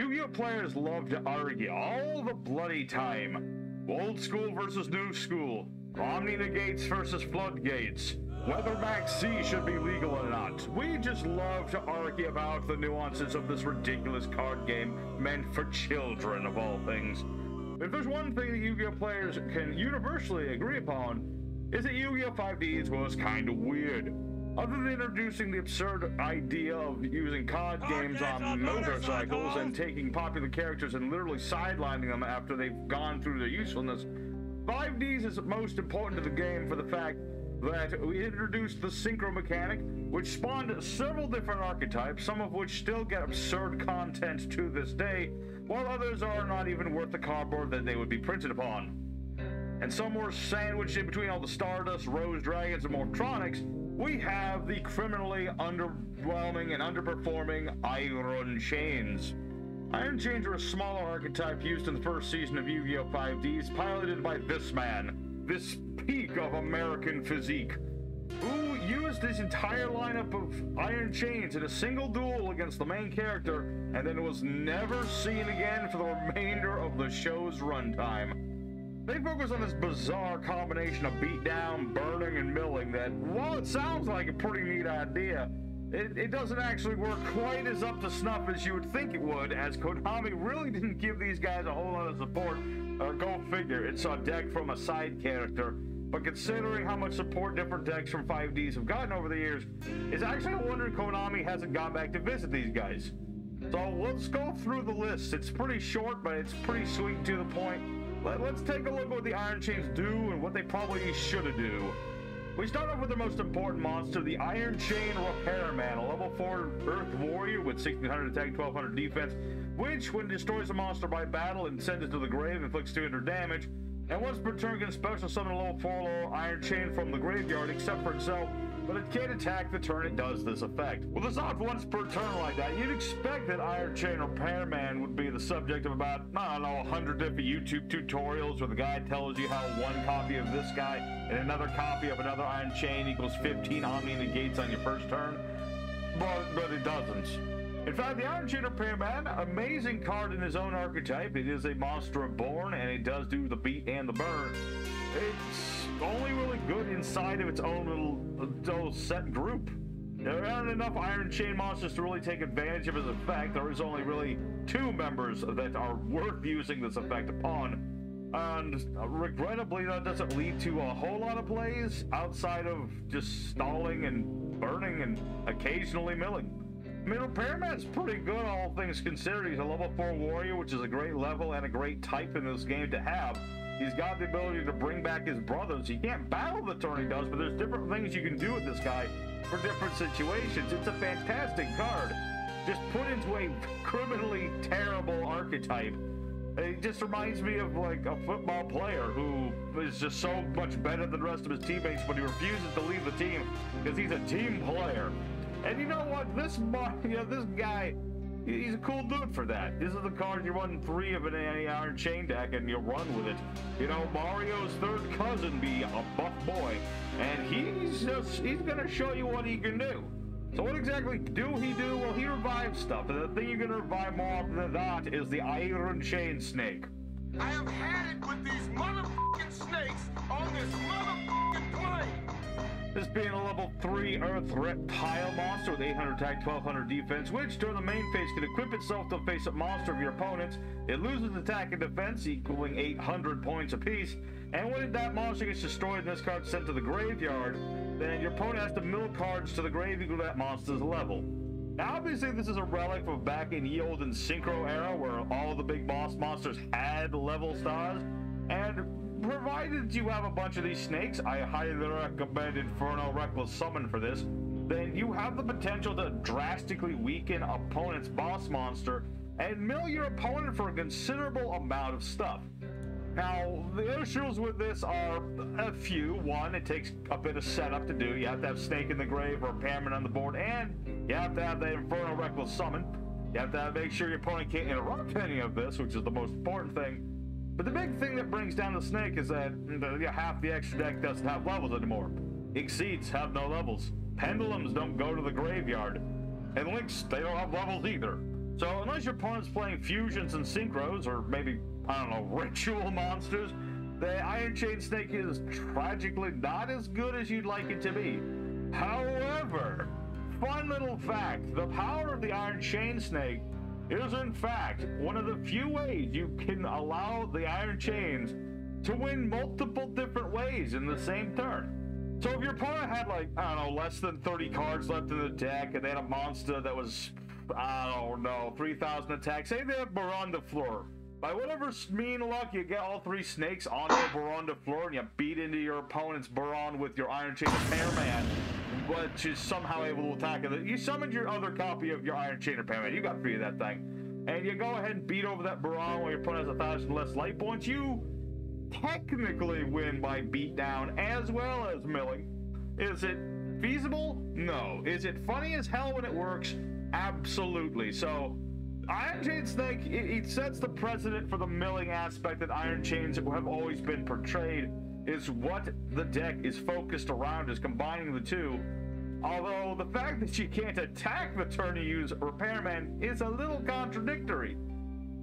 Yu-Gi-Oh players love to argue all the bloody time. Old school versus new school. Omni negates versus floodgates. Whether Max C should be legal or not. We just love to argue about the nuances of this ridiculous card game meant for children of all things. If there's one thing that Yu-Gi-Oh players can universally agree upon, is that Yu-Gi-Oh 5Ds was kinda weird. Other than introducing the absurd idea of using card games on motorcycles and taking popular characters and literally sidelining them after they've gone through their usefulness, 5Ds is most important to the game for the fact that we introduced the synchro mechanic, which spawned several different archetypes, some of which still get absurd content to this day, while others are not even worth the cardboard that they would be printed upon. And somewhere sandwiched in between all the Stardust, Rose Dragons, and Mortronics, we have the criminally underwhelming and underperforming Ironchains. Ironchains are a smaller archetype used in the first season of Yu-Gi-Oh! 5Ds, piloted by this man, this peak of American physique, who used his entire lineup of Ironchains in a single duel against the main character, and then was never seen again for the remainder of the show's runtime. They focus on this bizarre combination of beatdown, burning, and milling that, while it sounds like a pretty neat idea, it doesn't actually work quite as up to snuff as you would think it would, as Konami really didn't give these guys a whole lot of support, or go figure, it's a deck from a side character. But considering how much support different decks from 5Ds have gotten over the years, it's actually a wonder Konami hasn't gone back to visit these guys. So let's go through the list. It's pretty short, but it's pretty sweet and to the point. Let's take a look at what the Ironchains do and what they probably should do. We start off with the most important monster, the Ironchain Repairman, a level 4 Earth Warrior with 1600 attack, 1200 defense, which, when destroys a monster by battle and sends it to the grave, inflicts 200 damage, and once per turn can special summon a level 4 low Ironchain from the graveyard, except for itself, but it can't attack the turn it does this effect. With a soft once per turn like that, you'd expect that Ironchain Repairman would be the subject of about, I don't know, 100 different YouTube tutorials where the guy tells you how one copy of this guy and another copy of another Ironchain equals 15 Omni negates on your first turn, but it doesn't. In fact, the Ironchain Repairman, amazing card in his own archetype. It is a monster reborn, and it does do the beat and the burn. It's only really good inside of its own little set group. There aren't enough Ironchain monsters to really take advantage of his effect. There is only really 2 members that are worth using this effect upon. And regrettably, that doesn't lead to a whole lot of plays outside of just stalling and burning and occasionally milling. I mean, Repairman's pretty good, all things considered. He's a level 4 warrior, which is a great level and a great type in this game to have. He's got the ability to bring back his brothers. He can't battle the turn he does, but there's different things you can do with this guy for different situations. It's a fantastic card, just put into a criminally terrible archetype. It just reminds me of like a football player who is just so much better than the rest of his teammates, but he refuses to leave the team because he's a team player. And you know what? This guy, he's a cool dude for that. This is the card you run 3 of in any Ironchain deck and you run with it. You know, Mario's third cousin be a buff boy, and he's gonna show you what he can do. So what exactly do he do? Well, he revives stuff, and the thing you're gonna revive more often than that is the Ironchain Snake. I have had it with these motherfucking snakes on this motherfucking plane. This being a level 3 Earth Reptile monster with 800 attack, 1200 defense, which during the main phase can equip itself to a face-up monster of your opponent's. It loses attack and defense, equaling 800 points apiece. And when that monster gets destroyed and this card sent to the graveyard, then your opponent has to mill cards to the grave equal to that monster's level. Now, obviously, this is a relic from back in the olden Synchro era where all the big boss monsters had level stars, and provided you have a bunch of these snakes, I highly recommend Inferno Reckless Summon for this, then you have the potential to drastically weaken opponent's boss monster and mill your opponent for a considerable amount of stuff. Now, the issues with this are a few. One, it takes a bit of setup to do. You have to have Snake in the Grave or Repairman on the board, and you have to have the Inferno Reckless Summon. You have to make sure your opponent can't interrupt any of this, which is the most important thing. But the big thing that brings down the Snake is that half the extra deck doesn't have levels anymore. Exceeds have no levels. Pendulums don't go to the graveyard. And Links, they don't have levels either. So unless your opponent's playing fusions and synchros, or maybe, I don't know, ritual monsters, the Iron Chain Snake is tragically not as good as you'd like it to be. However, fun little fact, the power of the Iron Chain Snake is in fact one of the few ways you can allow the Iron Chains to win multiple different ways in the same turn. So if your opponent had, like, I don't know, less than 30 cards left in the deck, and they had a monster that was, I don't know, 3,000 attack, say they have Baron de Fleur. By whatever mean luck, you get all 3 snakes onto a Baron de Fleur, and you beat into your opponent's Baron with your Iron Chain Repairman, which is somehow able to attack it. You summoned your other copy of your Iron Chain Repairman. You got 3 of that thing. And you go ahead and beat over that Baron while your opponent has 1,000 less life points. You technically win by beatdown as well as milling. Is it feasible? No. Is it funny as hell when it works? Absolutely. So Iron Chain Snake, it sets the precedent for the milling aspect that Iron Chains have always been portrayed, is what the deck is focused around, is combining the two. Although the fact that you can't attack the turn you use Repairman is a little contradictory.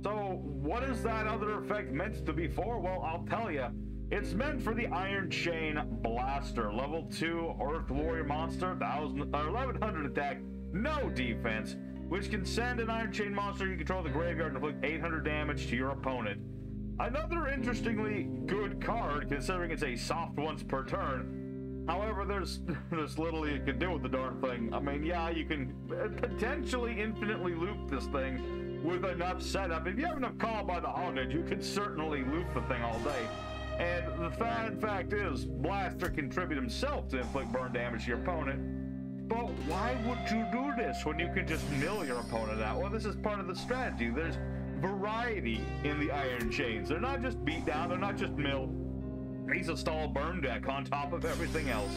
So what is that other effect meant to be for? Well, I'll tell you. It's meant for the Iron Chain Blaster, level 2 Earth Warrior monster, 1100 attack, no defense, which can send an Iron Chain monster you control the graveyard and inflict 800 damage to your opponent. Another interestingly good card, considering it's a soft once per turn. However, there's little you can do with the darn thing. I mean, yeah, you can potentially infinitely loop this thing with enough setup. If you have enough Call by the Haunted, you can certainly loop the thing all day. And the fact is, Blaster can contribute himself to inflict burn damage to your opponent. But why would you do this when you can just mill your opponent out? Well, this is part of the strategy. There's variety in the Iron Chains. They're not just beat down, they're not just mill. He's a stall burn deck on top of everything else.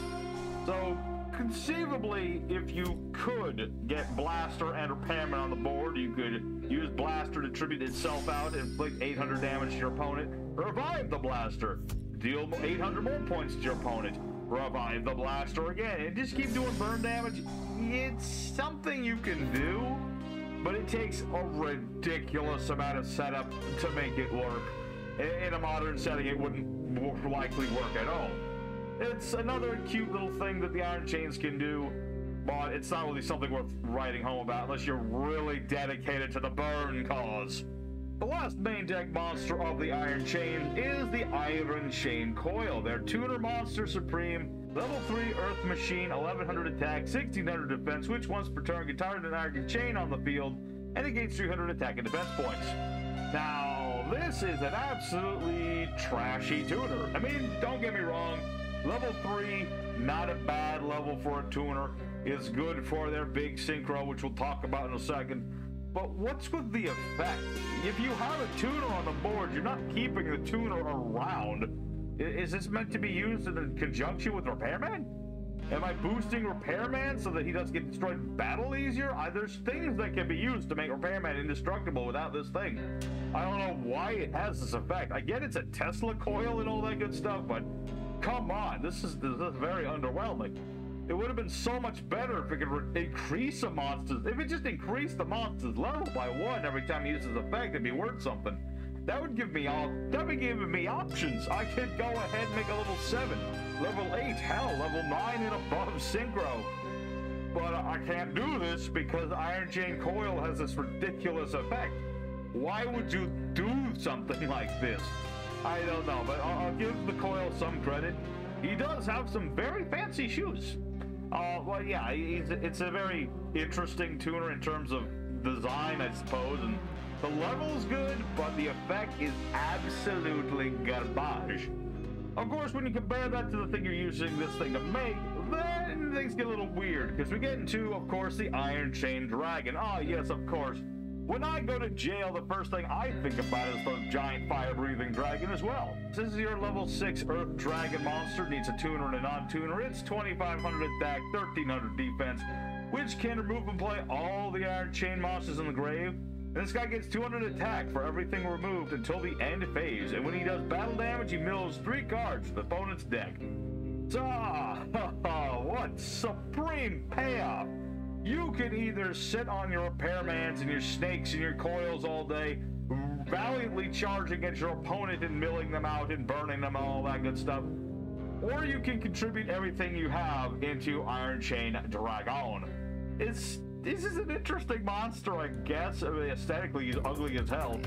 So, conceivably, if you could get Blaster and Repairman on the board, you could use Blaster to tribute itself out and inflict 800 damage to your opponent. Revive the Blaster. Deal 800 more points to your opponent. Revive the Blaster again. And just keep doing burn damage. It's something you can do, but it takes a ridiculous amount of setup to make it work. In a modern setting, it wouldn't likely work at all. It's another cute little thing that the Iron Chains can do, but it's not really something worth writing home about unless you're really dedicated to the burn cause. The last main deck monster of the Iron Chain is the Iron Chain Coil. Their tuner monster supreme, level 3 Earth Machine, 1100 attack, 1600 defense, which once per turn can target an Iron Chain on the field and negates 300 attack and defense points. Now, this is an absolutely trashy tuner. I mean, don't get me wrong, level 3, not a bad level for a tuner. It's good for their big synchro, which we'll talk about in a second. But what's with the effect? If you have a tuner on the board, you're not keeping the tuner around. Is this meant to be used in conjunction with Repairman? Am I boosting Repairman so that he doesn't get destroyed in battle easier? There's things that can be used to make Repairman indestructible without this thing. I don't know why it has this effect. I get it's a Tesla coil and all that good stuff, but come on, this is very underwhelming. It would have been so much better if it could increase a monster's... If it just increased the monster's level by 1 every time he uses effect, it'd be worth something. That would give me options. I could go ahead and make a level 7, level 8, hell, level 9 and above synchro. But I can't do this because Iron Chain Coil has this ridiculous effect. Why would you do something like this? I don't know, but I'll give the Coil some credit. He does have some very fancy shoes. Well, yeah, it's a very interesting tuner in terms of design, I suppose, and the level's good, but the effect is absolutely garbage. Of course, when you compare that to the thing you're using this thing to make, then things get a little weird, because we get into, of course, the Iron Chain Dragon. Yes, of course. When I go to jail, the first thing I think about is the giant fire-breathing dragon as well. This is your level 6 Earth Dragon monster, needs a tuner and a non-tuner. It's 2500 attack, 1300 defense, which can remove and play all the Iron Chain monsters in the grave. And this guy gets 200 attack for everything removed until the end phase. And when he does battle damage, he mills 3 cards to the opponent's deck. So, what supreme payoff! You can either sit on your repairmans and your snakes and your coils all day, valiantly charging at your opponent and milling them out and burning them and all that good stuff, or you can contribute everything you have into Ironchain Dragon. This is an interesting monster, I guess. I mean, aesthetically, he's ugly as hell,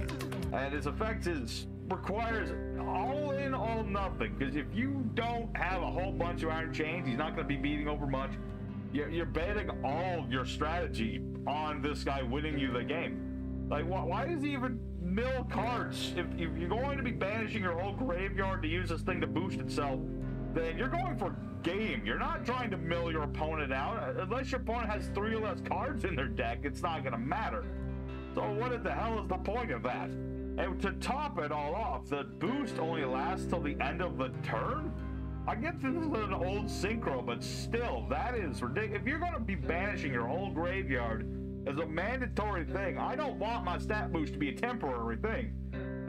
and his effect requires all in, all nothing. Because if you don't have a whole bunch of iron chains, he's not going to be beating over much. You're betting all of your strategy on this guy winning you the game. Like, why does he even mill cards? If you're going to be banishing your whole graveyard to use this thing to boost itself, then you're going for game. You're not trying to mill your opponent out. Unless your opponent has 3 or less cards in their deck, it's not going to matter. So what the hell is the point of that? And to top it all off, the boost only lasts till the end of the turn? I get this is an old synchro, but still, that is ridiculous. If you're going to be banishing your whole graveyard as a mandatory thing, I don't want my stat boost to be a temporary thing.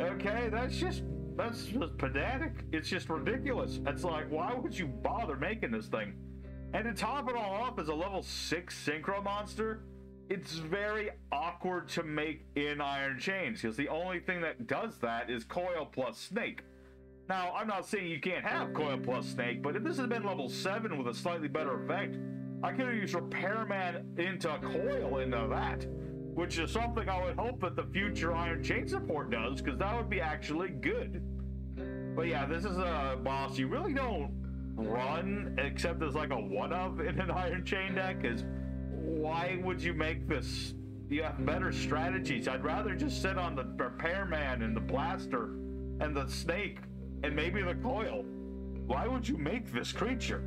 Okay, that's just pedantic. It's just ridiculous. It's like, why would you bother making this thing? And to top it all off, as a level 6 synchro monster, it's very awkward to make in Iron Chains, because the only thing that does that is Coil plus Snake. Now, I'm not saying you can't have Coil plus Snake, but if this had been level 7 with a slightly better effect, I could have used Repairman into Coil into that, which is something I would hope that the future Iron Chain support does, because that would be actually good. But yeah, this is a boss you really don't run, except as like a one-of in an Iron Chain deck, because why would you make this? You have better strategies. I'd rather just sit on the Repairman and the Blaster and the Snake and maybe the Coil. Why would you make this creature?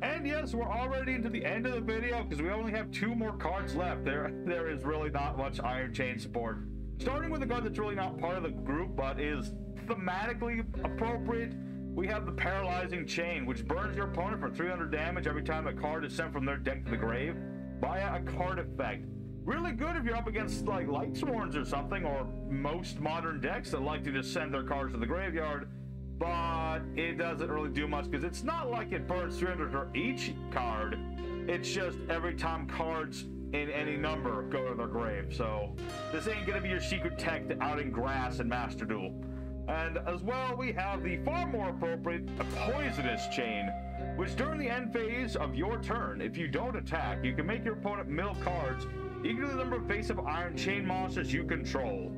And yes, we're already into the end of the video because we only have 2 more cards left. There is really not much Iron Chain support. Starting with a card that's really not part of the group but is thematically appropriate, we have the Paralyzing Chain, which burns your opponent for 300 damage every time a card is sent from their deck to the grave via a card effect. Really good if you're up against like Lightsworns or something, or most modern decks that like to just send their cards to the graveyard. But it doesn't really do much because it's not like it burns 300 for each card. It's just every time cards in any number go to their grave. So this ain't gonna be your secret tech to out in Grass and Master Duel. And as well, we have the far more appropriate Poisonous Chain, which during the end phase of your turn, if you don't attack, you can make your opponent mill cards equal to the number of face-up Iron Chain monsters you control.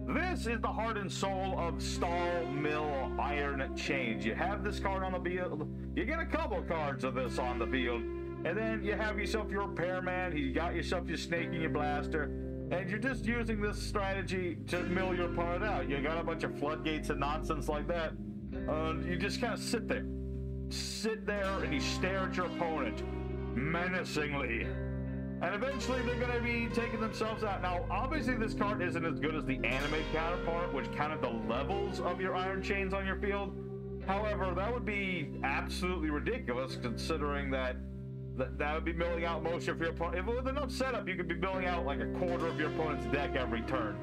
This is the heart and soul of Stall Mill Iron Chains. You have this card on the field, you get a couple cards of this on the field, and then you have yourself your Repairman, you got yourself your Snake and your Blaster, and you're just using this strategy to mill your opponent out. You got a bunch of floodgates and nonsense like that, and you just kind of sit there and you stare at your opponent menacingly. And eventually they're going to be taking themselves out. Now, obviously this card isn't as good as the anime counterpart, which counted the levels of your Iron Chains on your field. However, that would be absolutely ridiculous, considering that would be milling out most of your opponent. If with enough setup, you could be milling out like a quarter of your opponent's deck every turn,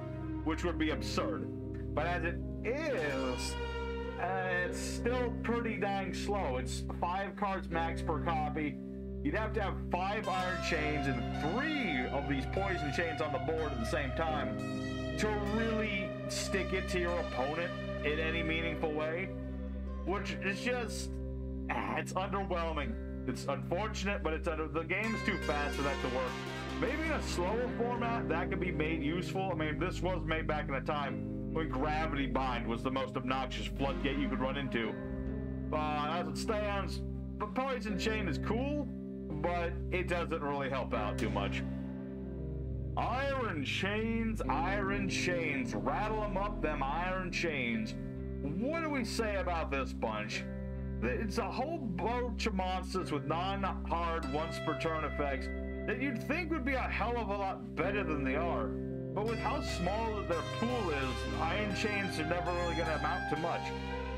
which would be absurd. But as it is, it's still pretty dang slow. It's 5 cards max per copy. You'd have to have 5 Iron Chains and 3 of these Poison Chains on the board at the same time to really stick it to your opponent in any meaningful way, which is just, it's underwhelming. It's unfortunate, but the game's too fast for that to work. Maybe in a slower format, that could be made useful. I mean, this was made back in a time when Gravity Bind was the most obnoxious floodgate you could run into. But as it stands, the Poison Chain is cool, but it doesn't really help out too much. Iron Chains, rattle them up, them Iron Chains. What do we say about this bunch? It's a whole bunch of monsters with non-hard once per turn effects that you'd think would be a hell of a lot better than they are. But with how small their pool is, Iron Chains are never really going to amount to much.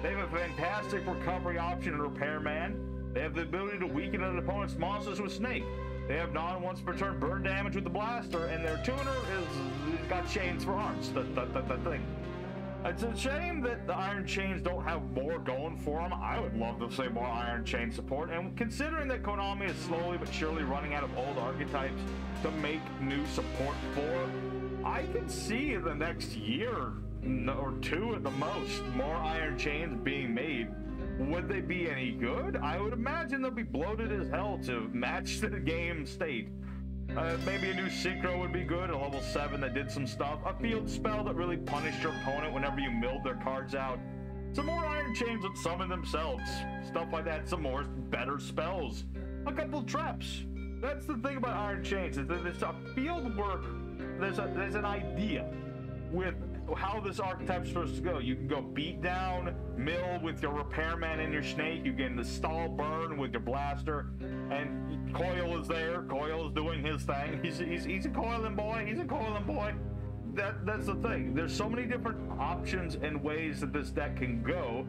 They have a fantastic recovery option in Repairman. They have the ability to weaken an opponent's monsters with Snake. They have non-once per turn burn damage with the Blaster, and their tuner is got chains for arms. That thing. It's a shame that the Iron Chains don't have more going for them. I would love to see more Iron Chain support, and considering that Konami is slowly but surely running out of old archetypes to make new support for, I can see in the next year or two at the most more Iron Chains being made. Would they be any good? I would imagine they'll be bloated as hell to match the game state. Maybe a new Synchro would be good, a level 7 that did some stuff, a field spell that really punished your opponent whenever you milled their cards out, some more Iron Chains that summon themselves, stuff like that, some more better spells, a couple traps. That's the thing about Iron Chains, is that it's a field work, there's an idea with how this archetype's supposed to go. You can go Beatdown, mill with your repairman and your snake, you can install burn with your blaster, and Coil is there. Coil is doing his thing. He's a coiling boy. He's a coiling boy. That's the thing. There's so many different options and ways that this deck can go,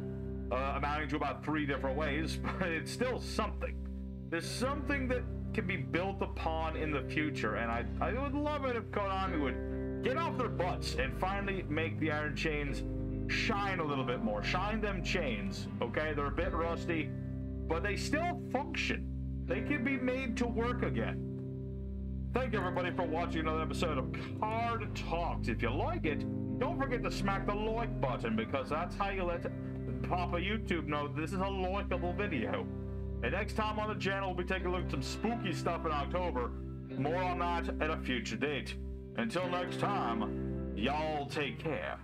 amounting to about 3 different ways, but it's still something. There's something that can be built upon in the future, and I would love it if Konami would get off their butts and finally make the Iron Chains shine a little bit more. Shine them chains, okay? They're a bit rusty, but they still function. They can be made to work again. Thank you, everybody, for watching another episode of Card Talks. If you like it, don't forget to smack the like button, because that's how you let Papa YouTube know this is a likeable video. And next time on the channel, we'll be taking a look at some spooky stuff in October. More on that at a future date. Until next time, y'all take care.